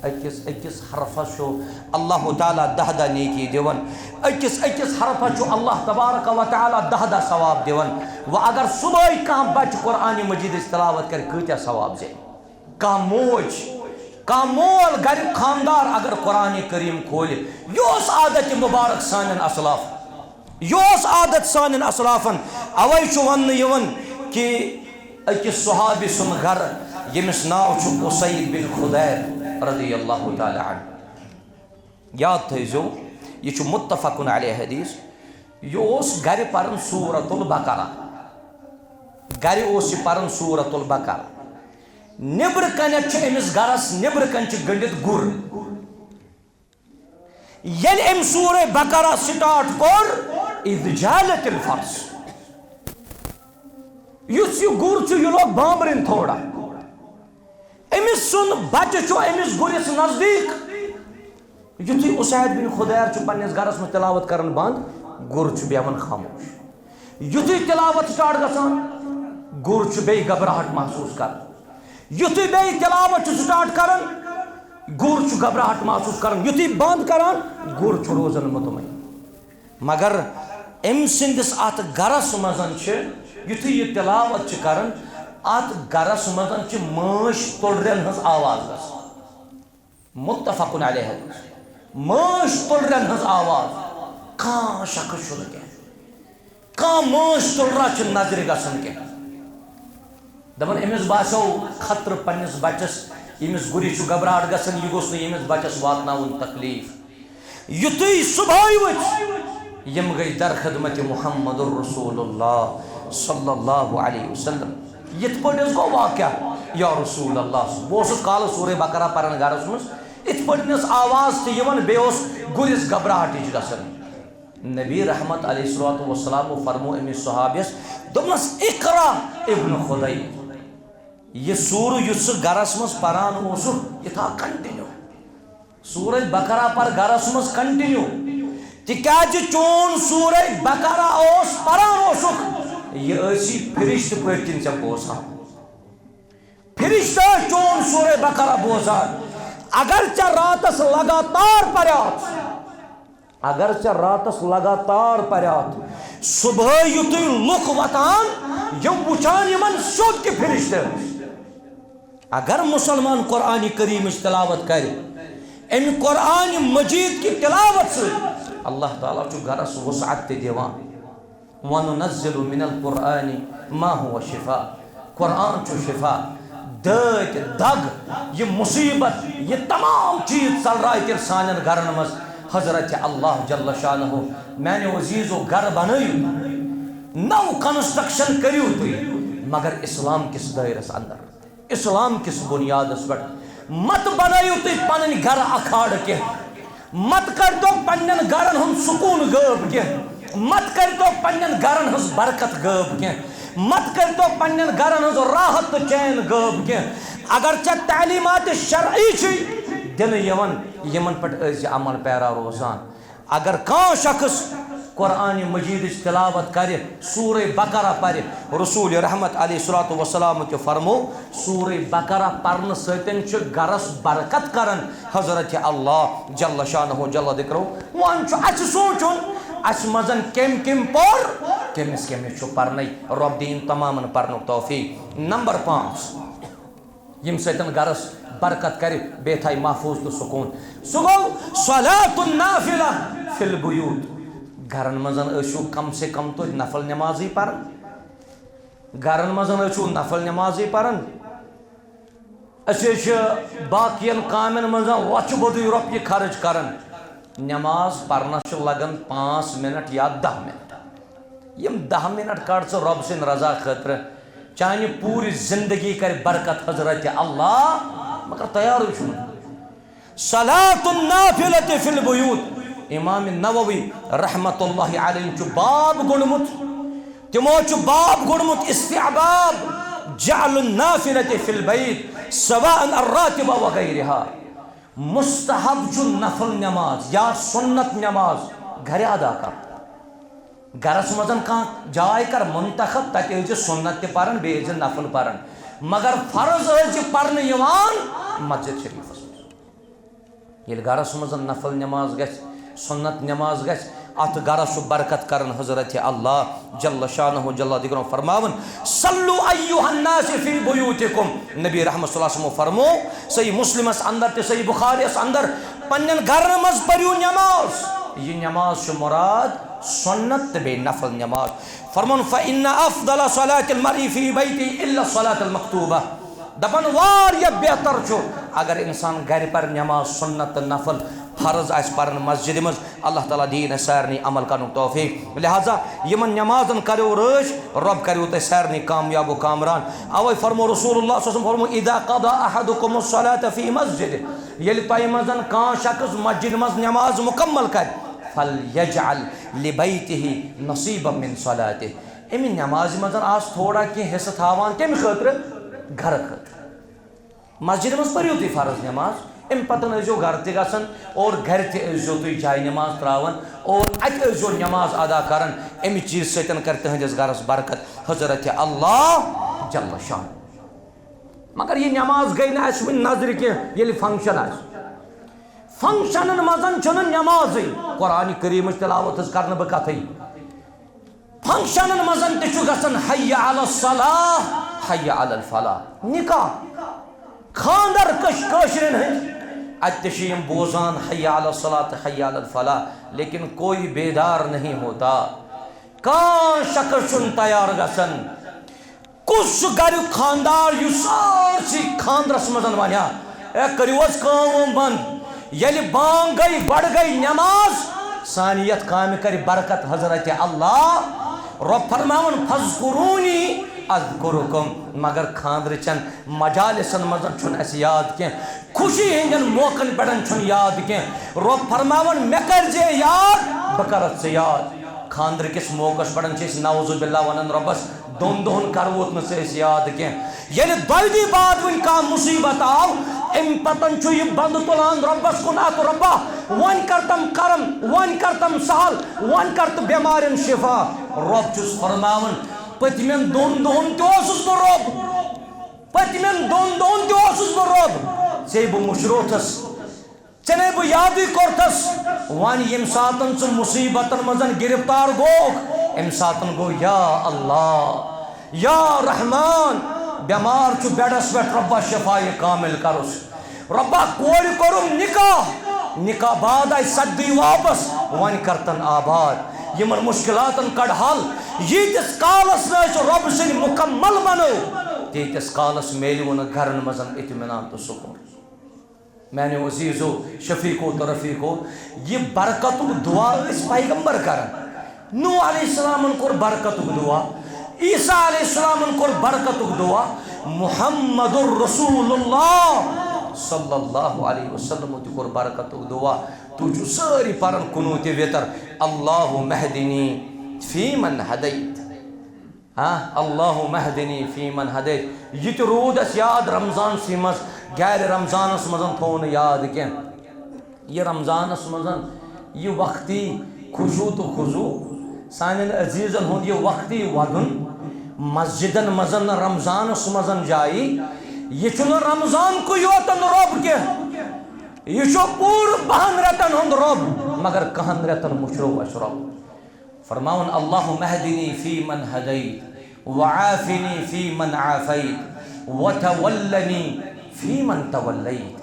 اکس حرفس چھو اللہ تعالیٰ 10 نیکی دیون اکس حرفس چھو اللہ تبارک و تعالیٰ 10 ثواب دیون و اگر صبح کام بچ قرآن مجید تلاوت کر کتیا ثواب زی کام موج کام مول گر خاندار اگر قرآن کریم کھول یہ عادت مبارک سانن اسلاف یہ عادت سانن اسلافن اوے چھو ون یون کہ اکس صحابی سن گھر یمس ناو چھو اسید بن خدیر رضی اللہ تعالی عنہ یاد تھیزو یہ چھو متفقن علیہ حدیث یہ اس گھر پرن سورۃ البقرہ گھر اس پرن سورۃ البقرہ نبر کنت چھ امس گرس نبر کن چھ گنڈت گر یل ام سورہ بقرہ سٹارٹ کور اذ جالت الفرس یس یہ گر چھ یہ لوگ بامبرن تھوڑا امس سن بچہ چھو امس گرس نزدیک یتھی اسید بن خدیر چھو پنس گرس میں تلاوت کرن بند گر چھو بیون خاموش یتھی تلاوت سٹارٹ گژھان گر چھو بے گھبراہٹ محسوس کر یتھی بے تلاوت سٹارٹ کرن گر چھو گھبراہٹ محسوس کرن یتھی بند کران گر چھو روزن مطمئن مگر ام سندس ات گرس مزن چھ یتھی یہ تلاوت چھ کرن ات گرس مزن چھ ماش تلرن ہز آواز گس متفقن علیہ حدیث ماش تلرن ہز آواز کان شخص چھن کی کان ماش تلرا چھ نظر گسن کی دپن امس باسو خطر پنس بچس امس گری چھ گھبراہٹ گسن یہ گوس نہ امس بچس واتناون تکلیف یتھی صبح وچ یم گئی در خدمت محمد الرسول اللہ صلی اللہ علیہ وسلم یت پڑھس گو واقعہ یا رسول اللہ وہ کال سورہ بقرہ پرن گرس مز ات پڑھنس آواز تہ یون بیس گرس گھبراہٹ گسن نبی رحمت علیہ الصلوۃ والسلام فرمو امس صحابیس دپنس اقرا ابن خدی یہ سور یس گرس مز پران اوس یہ تھا کنٹینیو سورہ بقرہ پر گرس مز کنٹینیو تکیاز چون سورہ بقرہ اوس پران اوسک یہ ایسی فرشت پڑھن سے بوزان فرشتہ چون سورہ بقرہ بوزان اگرچہ راتس لگاتار پریات اگرچہ راتس لگاتار پریات صبح یتھی لک وطان یم وچان یمن سود کی فرشتہ اگر مسلمان قرآن کریم تلاوت کرے ام قرآن مجید کی تلاوت سے اللہ تعالیٰ چو گرس وسعت دیوان وَنُنَزِّلُ مِنَ الْقُرْآنِ مَا هُوَ شِفَاء قرآن چو شفا دگ دگ یہ مصیبت یہ تمام چیز چل رہا ہے سانن گھرن مز حضرت اللہ جل شانہ میں نے عزیزو گھر بنائیو نو کنسٹرکشن کریو تھی مگر اسلام کس دائرس اندر اسلام کس بنیاد اس بٹ مت بنائیو تھی پنن گھر اکھاڑ کے مت کر تو پنن گھرن ہم سکون غائب کے مت کر تو پنن گھرن ہز برکت غائب کے مت کر تو پنن گھرن ہز راحت چین غائب کے اگرچہ تعلیمات شرعی چھ دن یمن پٹ از عمل پیرا روزان اگر کان شخص قرآن مجید تلاوت کرے سورہ بقرہ پڑھے رسول رحمت علیہ الصلوۃ والسلام کے فرمو سورہ بقرہ پڑھن سۭتۍ چھ گرس برکت کرن حضرت اللہ جل شانہ جل ذکرہ وان چھ اچ سوچن اس مزن کم کم پور کمس کمس چھ پرنے رب دین تمامن پرنک توفیق نمبر 5 یم سۭتۍ گرس برکت کرے بے تھائی محفوظ تو سکون سو گو صلاۃ النافلہ فی البیوت گھرن مزن ٲسِو کم سے کم تو نفل نمازی پر گرن مزن چھو نفل نمازی پرن اسی باقین کامن مزن وچ بدوی روپیہ خرچ کرن نماز پرنا لگن 5 منٹ یا 10 منٹ یم 10 منٹ کڑ ژٕ رب سٕنٛدِ رضا خٲطرٕ چانہِ پوٗرِ زندگی کر برکت حضرت اللہ مگر تیار چھُنہٕ صلاۃ النافلۃ فی البیوت امام نووی رحمت اللہ علیہ چھُ باب گوٚڑمُت تمو چھُ باب گوٚڑمُت استحباب جعل النافلۃ فی البیت سواء الراتب وغیرها مستحب چھُ نفل نماز یا سنت نماز گھرِ ادا کر گرس مزن کان جائے کر منتخب تک ایجے سنت تے پرن بے ایجے نفل پرن مگر فرض ایجے پرن یوان مسجد شریف یہ گرس مزن نفل نماز گھس سنت نماز گھس ات گرس برکت کرن حضرت اللہ جل شانہ جل ذکرہ فرماون صلو ایھا الناس فی بیوتکم نبی رحمت صلی اللہ علیہ وسلم فرمو صحیح مسلم اس اندر تے صحیح بخاری اس اندر پنن گھر مز پریو نماز یہ نماز چھ مراد سنت بے نفل نماز فرمون فإن افضل صلاة المرء في بيته الا الصلاة المكتوبة دپن واریہ بہتر چھو اگر انسان گھر پر نماز سنت نفل فرض آس پرن مسجد مز اللہ تعالیٰ دین سارنی عمل کرن توفیق لہذا یمن نمازن کرو رش رب کریو تے سارنی کامیاب و کامران اوے فرمو رسول اللہ صلی اللہ علیہ وسلم فرمو اذا قضى احدكم الصلاة في مسجد یل تای مزن کان شخص مسجد مز نماز مکمل کر فلیجعل لبیته نصیبا من صلاته امی نماز مزن آس تھوڑا کی حصہ تھاوان کمی خطر گھر خطر مسجد مز پریو تی فرض نماز ام پتن ازو گھر تی گسن اور گھر تی ازو تی جائے نماز تراون اور ات ازو نماز ادا کرن امی چیز سیتن کرتے ہیں جس گھرس برکت حضرت اللہ جل شان مگر یہ نماز گئی نا اس میں نظر کے یہ فنکشن ہے فنکشن مزن چھن نماز قرآن کریم تلاوت کرنے بکتھے فنکشن مزن تشو گسن حی علی الصلاح حی علی الفلاح نکاح خاندر کشرین ہیں اتشیم بوزان حی علی الصلاح حی علی الفلاح لیکن کوئی بیدار نہیں ہوتا کان شکر چن تیار گسن کس گر خاندار یو سارسی خاندرس مزن ونیا اے کریوز کام بند یل بانگ گئی بڑھ گئی نماز ثانیت کام کر برکت حضرت اللہ رب فرماون فذکرونی اذکرکم مگر خاندر چن مجالسن مزن چھن اس یاد کی خوشی ہندن موقع پڑن چھن یاد کی رب فرماون مکر جے یاد بکرت سے یاد خاندر کس موقع پڑن چیس نعوذ باللہ ونن ربس دون دون کروت نہ سے یاد کی یعنی دویدی بعد ان کا مصیبت آو ام پتن چھو یہ بند تلان ربس کن آت ربا وان کرتم کرم وان کرتم سہل وان کرت بیمارن شفا رب چھس فرماون پتمن دون دون تیوسس بر رب پتمن دون دون تیوسس بر رب سے بو مشروتس چنے بو یادی کرتس وان یم ساتن چھ مصیبتن مزن گرفتار گوک ام ساتن گو یا اللہ یا رحمان بیمار چھو بیڈس بیٹھ ربا شفای کامل کرس ربا کوری کرم نکاح بعد آئی صدی واپس وان کرتن آباد یمن مشکلاتن کڑ حل یہ تس کالس ناچ رب سن مکمل بنو تیتس کالس میلیون گھرن مزن اطمینان تو سکون میں نے عزیزو شفیقو تو رفیقو یہ برکت دعا اس پیغمبر کرن نو علیہ السلام کور برکت دعا عیسیٰ علیہ السلام کور برکت دعا محمد الرسول اللہ صلی اللہ علیہ وسلم کور برکت دعا تو جو ساری پرن کنوت ویتر اللہ مہدنی فی من ہدیت اللہ مہدنی فی من ہدیت یہ تو رود اس یاد رمضان سی مز غیر رمضان اس مزن تھون یاد کیا یہ رمضان اس مزن یہ وقتی خشوع تو خضوع سانن عزیزن ہوں یہ وقتی ودن مسجدن مزن رمضان اس مزن جائی یہ چون رمضان کو یوتن رب کے یہ چو پور بہن رتن ہند رب مگر کہن رتن مشروع اشرب فرماون اللہ مہدنی فی من ہدیت وعافنی فی من عافیت وتولنی فی من تولیت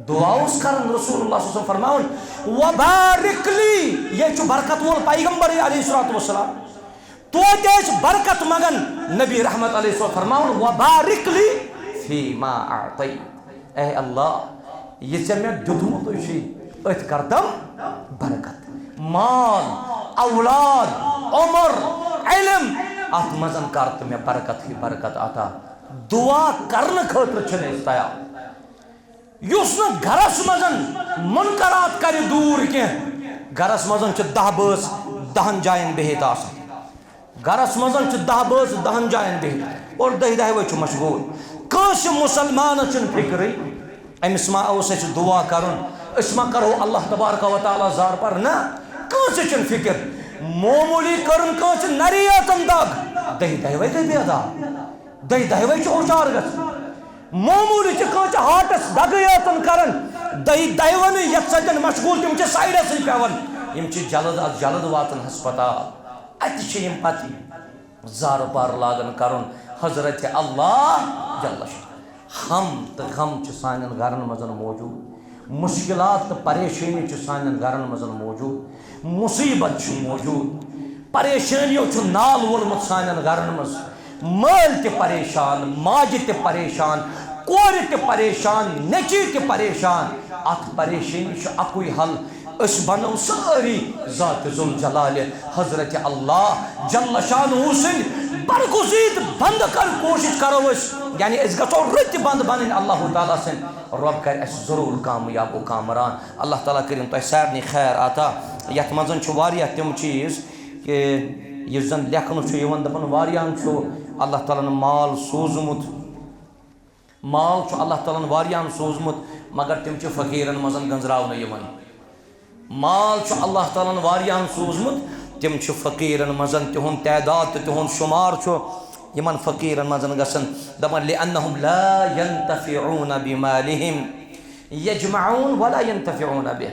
دعا اس کرن رسول اللہ صلی اللہ علیہ وسلم فرماون وبارک لی یہ چو برکت وول پیغمبر علیہ الصلوۃ والسلام توتہ برکت مگن نبی رحمت علیہ السلام فرماؤن وبارک لی فیما اعطیت اے اللہ یہ ژےٚ مےٚ دیُتمُت چھُے أتھۍ کردم برکت مال اولاد عمر علم ات مزن کر تو مےٚ برکت ہی برکت عطا دعا کرنہٕ خٲطرٕ چھِنہٕ أسۍ تیار یُس نہٕ گھرس مزن منکرات کرِ دوٗر کینٛہہ گھرس مزن چھِ 10 بٲژ 10 جاین بِہِتھ آسان گھرس مزن چھِ 10 بٲژ 10 جاین بِہِتھ اور 10 چھُ مشغوٗل کٲنٛسہِ مُسلمانس چھُنہٕ فِکرٕے أمِس ما اوس اَسہِ دعا کرُن أسۍ ما کرو اللہ تبارک و تعالیٰ زار پر نہ کٲنٛسہِ چھُنہٕ فِکر معموٗلی کٔرٕن کٲنٛسہِ نریاتن دگ 10 گٔے بیدار 10 چھُ ہُشار گژھان معموٗلی چھِ کٲنٛسہِ ہارٹس دگہٕ کران 10 یتھ سۭتۍ مشغوٗل تِم چھِ سایڈسٕے پیوان یِم چھِ جلد از جلد واتان ہسپتال اتہِ چھِ یِم پتہٕ زارٕ پار لاگان کرُن حضرت اللہ جل ہم تہٕ غم چھِ سانٮ۪ن گرن منٛز موجوٗد مشکلات تہٕ پریشٲنی چھِ سانٮ۪ن گرن منٛز موجوٗد مصیبت چھُ موجوٗد پریشٲنیو چھُ نال وولمُت سانٮ۪ن گرن منٛز مٲلۍ تہِ پریشان ماجہِ تہِ پریشان کورِ تہِ پریشان نیٚچی تہِ پریشان اتھ پریشٲنی چھُ اکُے حل أسۍ بنو سٲری ذات ذوالجلالہِ حضرت اللہ جل شانہ سٕنٛدۍ برگزیٖد بنٛد کر کوٗشش کرو أسۍ یعنی أسۍ گژھو رٕتۍ بنٛد بنٕنۍ اللہ تعالیٰ سٕنٛدۍ رۄب کرِ اَسہِ ضروٗر کامیاب و کامران اللہ تعالیٰ کٔرِنۍ تۄہہِ سارنٕے خیر عطا یتھ منٛز چھُ واریاہ تِم چیٖز کہِ یُس زن لیکھنہٕ چھُ یِوان دپان واریاہن چھُ اللہ تعالیٰ ہن مال سوٗزمُت مال چھُ اللہ تعالیٰ ہن واریاہن سوٗزمُت مگر تِم چھِ فقیٖرن منٛز گنٛزراونہٕ یِوان مال چھُ اللہ تعالیٰ ہن واریاہن سوٗزمُت تِم چھِ فقیٖرن منٛز تِہُنٛد تعداد تہٕ تِہُنٛد شُمار چھُ یِمن فقیٖرن منٛز گژھان دپان لِأنہُم لا ينتفعون بمالہم یجمعون ولا ينتفعون بہ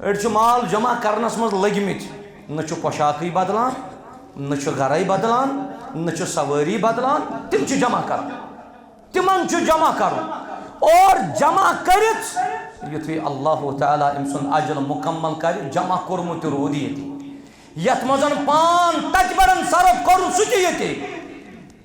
أڑۍ چھِ مال جمع کرنس منٛز لٔگمٕتۍ نہ چھُ پۄشاکٕے بدلان نہ چھُ گرے بدلان نہ چھُ سوٲری بدلان تِم چھِ جمع کران تِمن چھُ جمع کرُن اور جمع کٔرِتھ یُتھُے اللہ تعالیٰ أمۍ سُنٛد اجل مکمل کرِ جمع کوٚرمُت تہِ روٗد ییٚتہِ یتھ منٛز پان تتہِ بڑن صرف کوٚرُن سُہ تہِ ییٚتہِ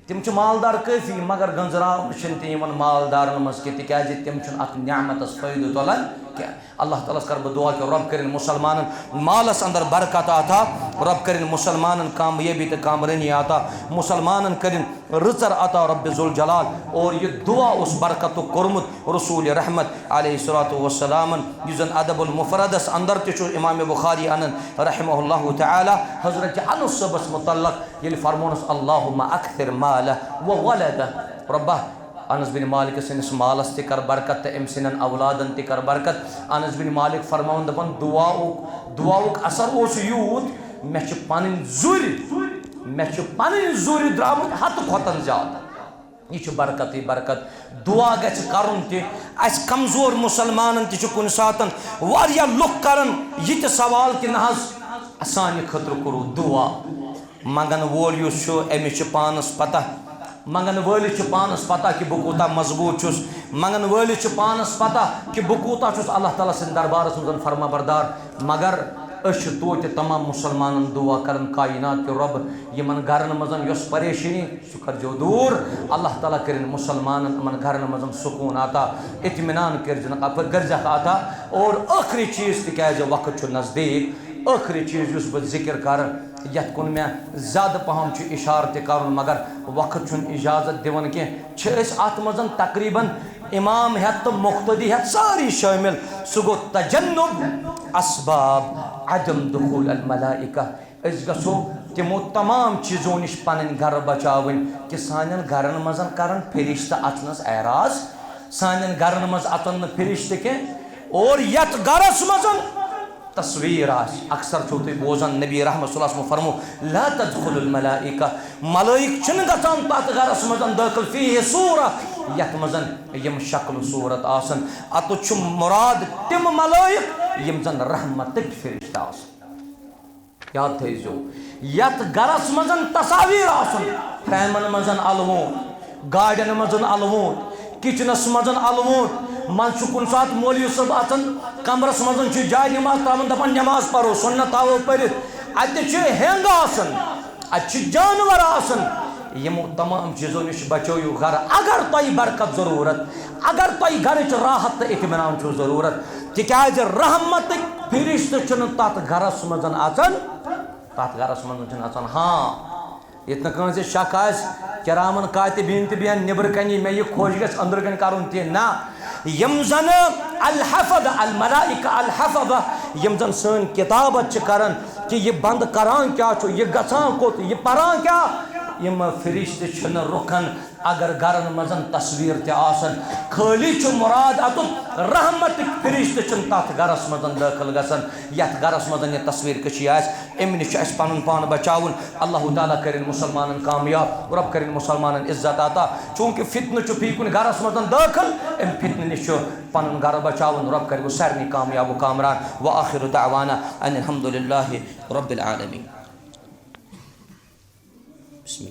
تِم چھِ مالدار کٲفی مگر گنٛزراونہٕ چھِنہٕ تہِ یِوان مالدارن منٛز کینٛہہ تِکیازِ تِم چھِنہٕ اتھ نعمتس فٲیدٕ تُلان کینٛہہ اللہ تعالیٰ ہس کرٕ بہٕ دعا کہِ رۄب کٔرِنۍ مُسلمانن مالس اندر برکت عطا رۄب کٔرِنۍ مُسلمانن کامیٲبی تہٕ کامرٲنی عطا مُسلمانن کٔرِنۍ رٕژر عطا رۄبِ ذوالجلال اور یہِ دعا اوس برکتُک کوٚرمُت رسوٗلِ رحمت علیہ الصلوۃ والسلامن یُس زن ادب المفردس اندر تہِ چھُ امام بخاری انن رحمہ اللہ تعالیٰ حضرت انس صٲبس متعلق ییٚلہِ فرمونس اللہُمہ اکثر مالہ وولدہ رۄبہ انس بن مالک سٕنٛدِس مالس تہِ کر برکت تہٕ أمۍ سٕنٛدٮ۪ن اولادن تہِ کر برکت انس بن مالک فرماوُن دپان دعاؤک اثر اوس یوٗت مےٚ چھِ پنٕنۍ زُرِ درٛامٕتۍ ہتہٕ کھۄتن زیادٕ یہ برکت برکت دعا گژھِ کرُن تہِ اَسہِ کمزور مُسلمانن تہِ چھُ کُنہِ ساتن واریاہ لُکھ کران یہِ تہِ سوال کہِ نہ حظ سانہِ خٲطرٕ کوٚرُو دعا منگن وول یُس چھُ أمِس چھِ پانس پتہ منگن وٲلِس چھِ پانس پتہ کہِ بہٕ کوٗتاہ مضبوٗط چھُس منگن وٲلِس چھِ پانس پتہ کہِ بہٕ کوٗتاہ چھُس اللہ تعالیٰ سٕنٛدِ دربارس منٛز فرما بردار مگر أسۍ چھِ توتہِ تمام مُسلمانن دعا کران کاینات کہِ رۄب یِمن گرن منٛز یۄس پریشٲنی سُہ کٔرزیو دوٗر اللہ تعالیٰ کٔرِنۍ مُسلمانن یِمن گرن منٛز سکوٗن عطا اطمینان کٔرزٮ۪کھ عطا اور ٲخری چیٖز تِکیازِ وقت چھُ نزدیٖک ٲخری چیٖز یُس بہٕ ذِکر کرٕ یتھ کُن مےٚ زیادٕ پہم چھُ اِشارٕ تہِ کرُن مگر وقت چھُنہٕ اِجازت دِوان کینٛہہ چھِ أسۍ اتھ منٛز تقریٖباً امام ہٮ۪تھ تہٕ مُقتدی ہٮ۪تھ سٲری شٲمِل سُہ گوٚو تجنُب اسباب عدم دخول الملائکہ أسۍ گژھو تِمو تمام چیٖزو نِش پنٕنۍ گرٕ بچاوٕنۍ کہِ سانٮ۪ن گرن منٛز کرن فرشتہٕ اژنس اعراض سانٮ۪ن گرن منٛز اژن نہٕ فرشتہٕ کینٛہہ اور یتھ گرس منٛز تصویر اکثر چھو تُہۍ بوزان نبی رحمت صلی اللہ علیہ وسلم فرمو لا تدخل الملائکہ ملائک چھِنہٕ گژھان تتھ گرس منٛز دٲخل فیہ صورہ یتھ منٛز یم شکل صورت آسن اتھ چھُ مراد تِم ملائک یم زن رحمتٕکۍ فرشتہٕ آسن یاد تھٲیزیو یتھ گرس منٛز تصاویر آسن فریمن منٛز الوُنٛد گاڑٮ۪ن منٛز الوُنٛد کچنس منٛز الوُنٛد منٛزٕ چھُ کُنہِ ساتہٕ مولوی صٲب آسان کمرس منٛز چھُ جاے نماز تراوان دپان نماز پرو سُنت تھاوو پٔرِتھ اتہِ چھِ ہینٛگ آسان اچھے جانور آسن یمو تمام چیزوں نش بچویو گھر اگر تھی برکت ضرورت اگر تھی گھرچ راحت تو اطمینان چھو ضرورت تکیاز رحمت فرشت چھن تات گھرس مزن آسان تات گھرس مزن چھن آسان ہاں یتنا کانسے شک آس کرامن کاتبین تہ بیان نبر کنی میں یہ خوش گژھ اندر کن کرن تہ نا یم زن الحفظ الملائکہ الحفظ یم زن سن کتابت چھ کرن کہ یہ بند کران کیا چھو یہ گژھان کوت یہ پران کیا یم فرشت چھن رکن اگر گرن مزن تصویر تہ آسن خالی چھ مراد اتن رحمت فرشت چھن تات گرس مزن داخل گژھن یت گرس مزن یہ تصویر کشی آس ام نش اس پن پان بچاون اللہ تعالیٰ کرن مسلمانن کامیاب رب کرن مسلمانن عزت عطا چونکہ فتنہ چھ فی کن گرس مزن داخل ام فتنہ نش پن گر بچاون رب کر سارنی کامیاب و کامران وآخر دعوانا ان الحمد للہ رب العالمین بسم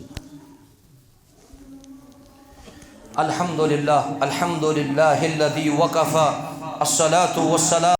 اللہ الحمد للہ الذي وقف الصلاة والسلام